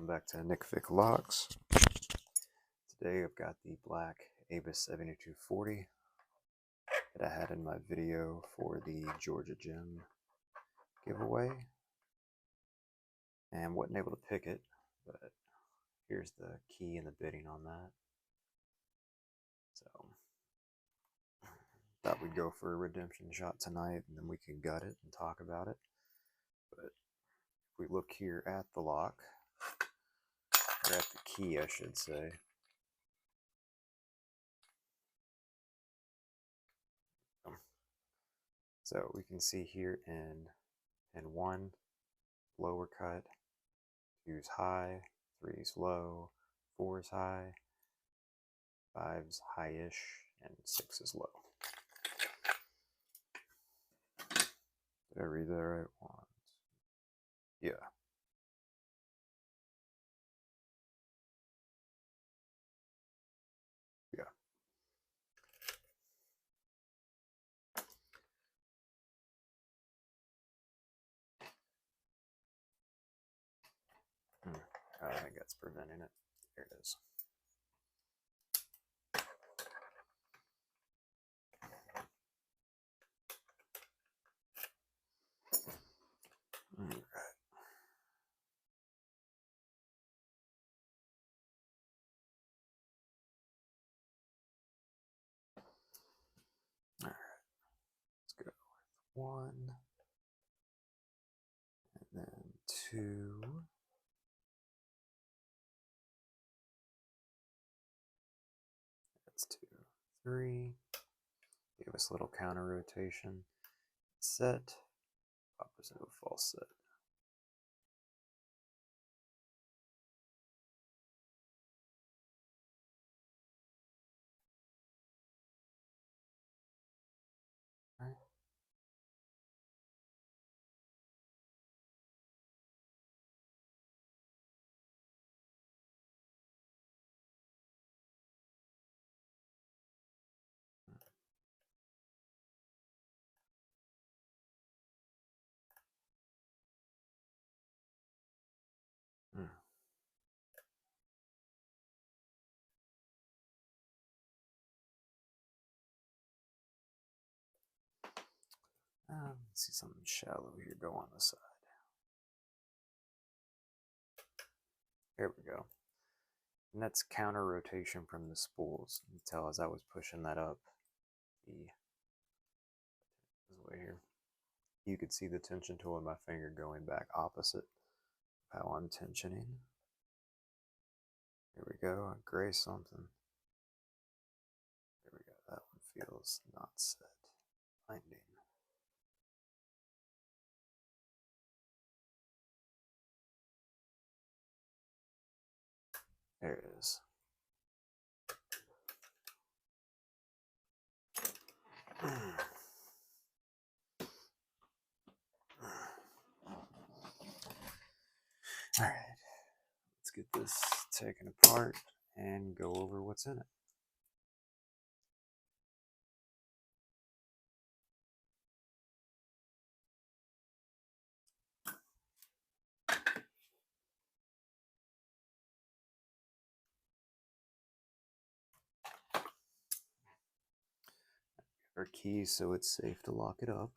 welcome back to Nick Fick Locks. Today I've got the black Avis 7240 that I had in my video for the Georgia Gym giveaway, and wasn't able to pick it, but here's the key and the bidding on that. So thought we'd go for a redemption shot tonight, and then we can gut it and talk about it. But if we look here at the lock, or at the key I should say, so we can see here in 1, lower cut, 2's high, 3's low, 4's high, 5's high-ish, and 6 is low. Did I read that right? Yeah. Yeah. I think that's preventing it. There it is. All right. All right. Let's go with 1, and then 2. That's 2, 3. Give us a little counter rotation. Set. Opposite of false set. All right. Let's see something shallow here go on the side. Here we go. And that's counter rotation from the spools. You can tell as I was pushing that up, this way here, you could see the tension tool in my finger going back opposite of how I'm tensioning. Here we go, I gray something. There we go, that one feels not set. Binding. There it is. All right, let's get this taken apart and go over what's in it. Our key so it's safe to lock it up.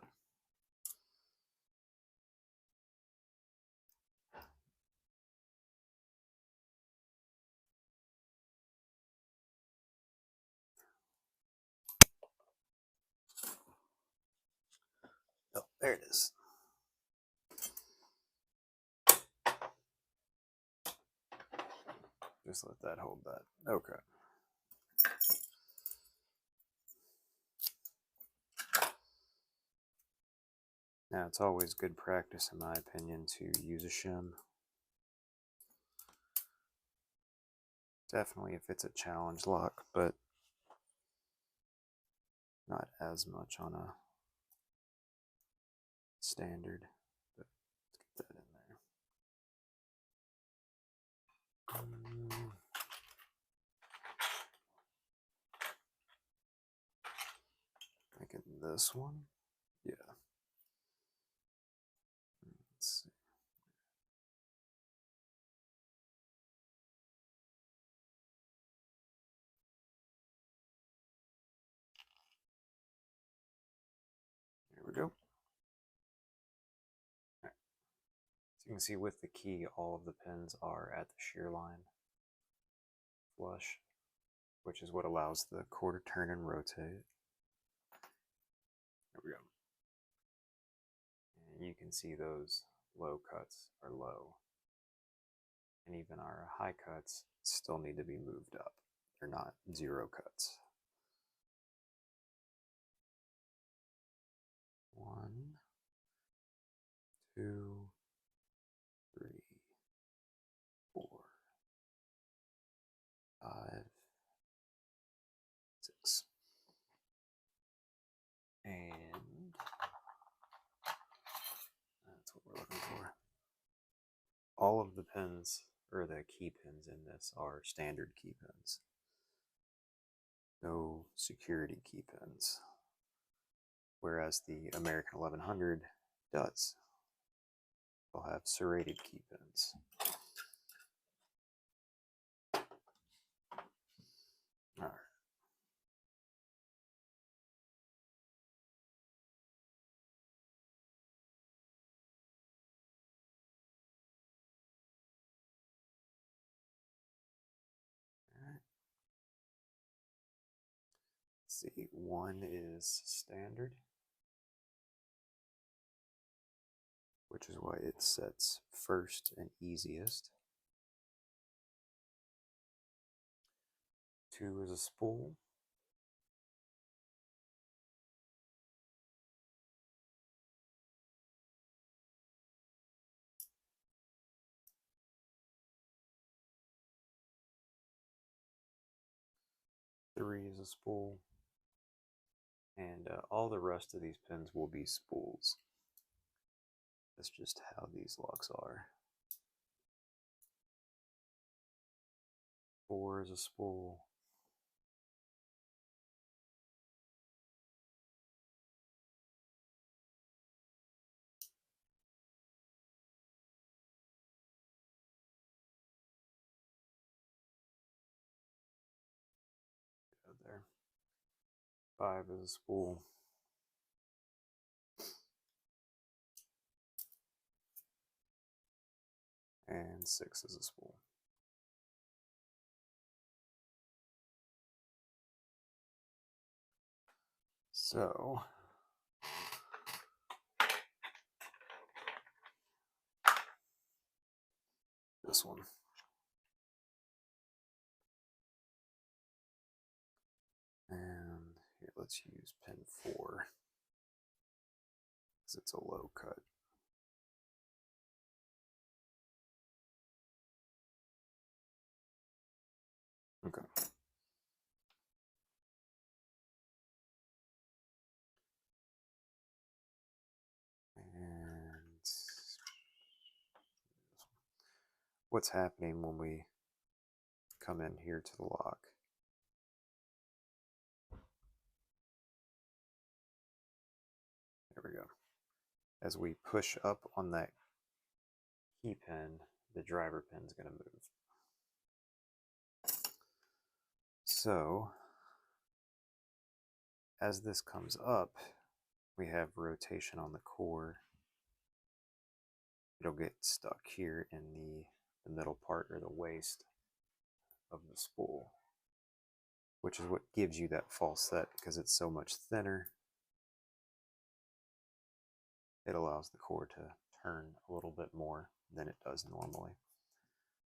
Oh, there it is. Just let that hold that. Okay. Now, it's always good practice, in my opinion, to use a shim. Definitely if it's a challenge lock, but not as much on a standard. But let's get that in there. Making this one. Yeah. Let's see. So you can see with the key, all of the pins are at the shear line flush, which is what allows the core to turn and rotate. There we go. And you can see those low cuts are low. And even our high cuts still need to be moved up. They're not zero cuts. 1, 2, 3, 4, 5, 6. And that's what we're looking for. All of the pins, or the key pins in this, are standard key pins. No security key pins. Whereas the American 1100 does. They'll have serrated key pins. All right. See, 1 is standard, which is why it sets first and easiest. 2 is a spool. 3 is a spool. And all the rest of these pins will be spools. That's just how these locks are. 4 is a spool. 5 is a spool. And 6 is a spool. So this one. And here, let's use pin 4, because it's a low cut. Okay. And what's happening when we come in here to the lock? There we go. As we push up on that key pin, the driver pin is going to move. So as this comes up, we have rotation on the core. It'll get stuck here in the middle part, or the waist of the spool, which is what gives you that false set, because it's so much thinner. It allows the core to turn a little bit more than it does normally.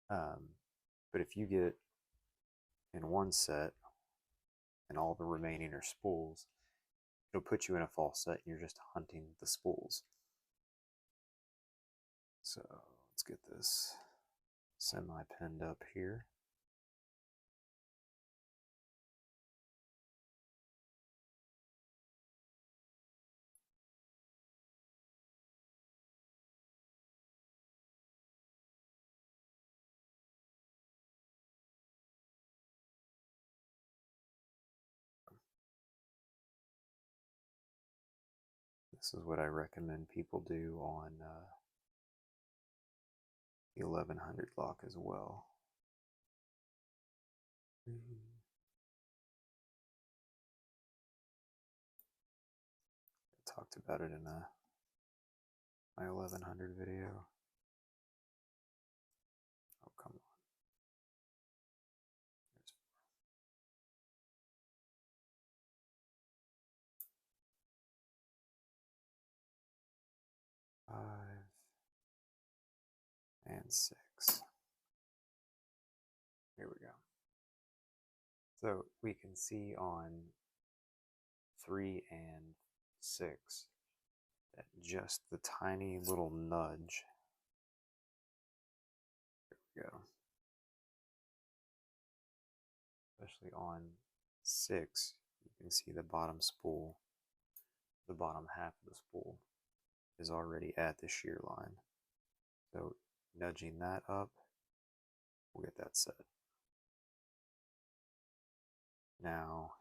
But if you get in one set and all the remaining are spools, it'll put you in a false set and you're just hunting the spools. So let's get this semi-pinned up here. This is what I recommend people do on the 1100 lock as well. I talked about it in my 1100 video. and 6. Here we go. So we can see on 3 and 6 that just the tiny little nudge. There we go. Especially on 6, you can see the bottom spool, the bottom half of the spool is already at the shear line. So nudging that up, we'll get that set. Now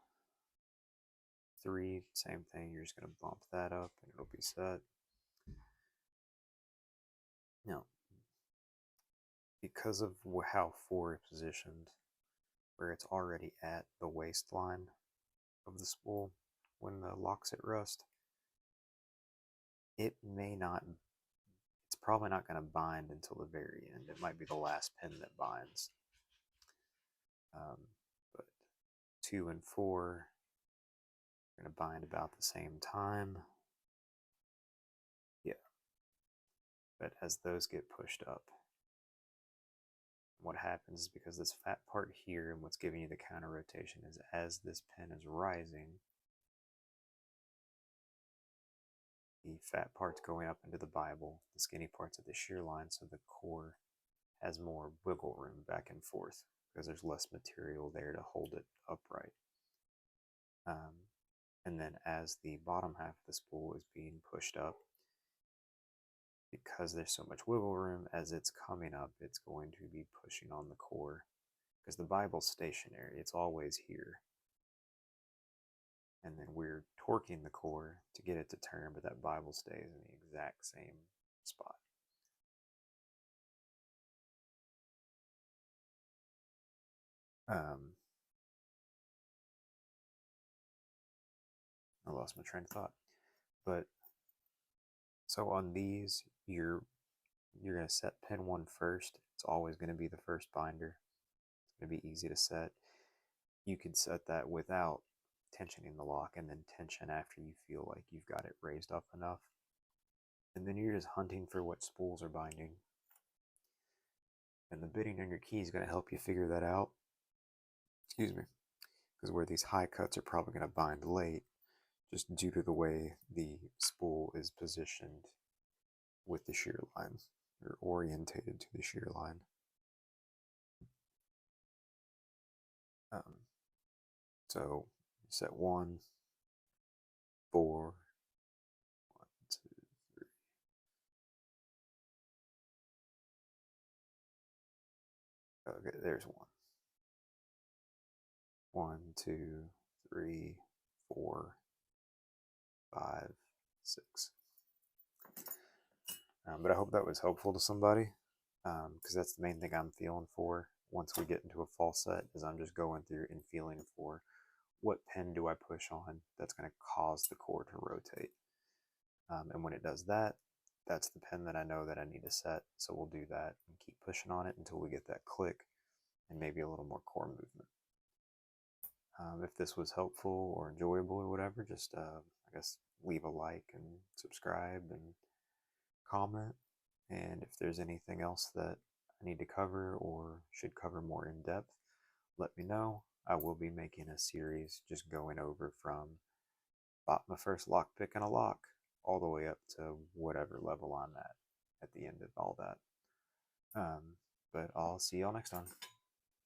3, same thing, you're just going to bump that up and it'll be set. Now, because of how 4 is positioned, where it's already at the waistline of the spool when the lock's at rest, it's probably not going to bind until the very end. It might be the last pin that binds. But 2 and 4 are going to bind about the same time. Yeah. But as those get pushed up, what happens is because this fat part here and what's giving you the counter rotation is as this pin is rising, the fat part's going up into the Bible, the skinny part's at the shear line, so the core has more wiggle room back and forth because there's less material there to hold it upright. And then as the bottom half of the spool is being pushed up, because there's so much wiggle room, as it's coming up, it's going to be pushing on the core because the Bible's stationary, it's always here. And then we're torquing the core to get it to turn, but that Bible stays in the exact same spot. I lost my train of thought. But so on these, you're going to set pin 1 first. It's always going to be the first binder. It's going to be easy to set. You can set that without tensioning the lock and then tension after you feel like you've got it raised up enough. And then you're just hunting for what spools are binding. And the bitting on your key is going to help you figure that out. Excuse me. Because where these high cuts are probably going to bind late, just due to the way the spool is positioned with the shear line, or orientated to the shear line. So set 1, 4, 1, 2, 3. Okay, there's 1. 1, 2, 3, 4, 5, 6. But I hope that was helpful to somebody, because that's the main thing I'm feeling for once we get into a fall set, is I'm just going through and feeling for what pin do I push on that's going to cause the core to rotate. And when it does that, that's the pin that I know that I need to set, so we'll do that and keep pushing on it until we get that click and maybe a little more core movement. If this was helpful or enjoyable or whatever, just I guess leave a like and subscribe and comment. And if there's anything else that I need to cover or should cover more in depth, let me know. I will be making a series just going over from bought my first lockpick and a lock all the way up to whatever level I'm at the end of all that. But I'll see y'all next time.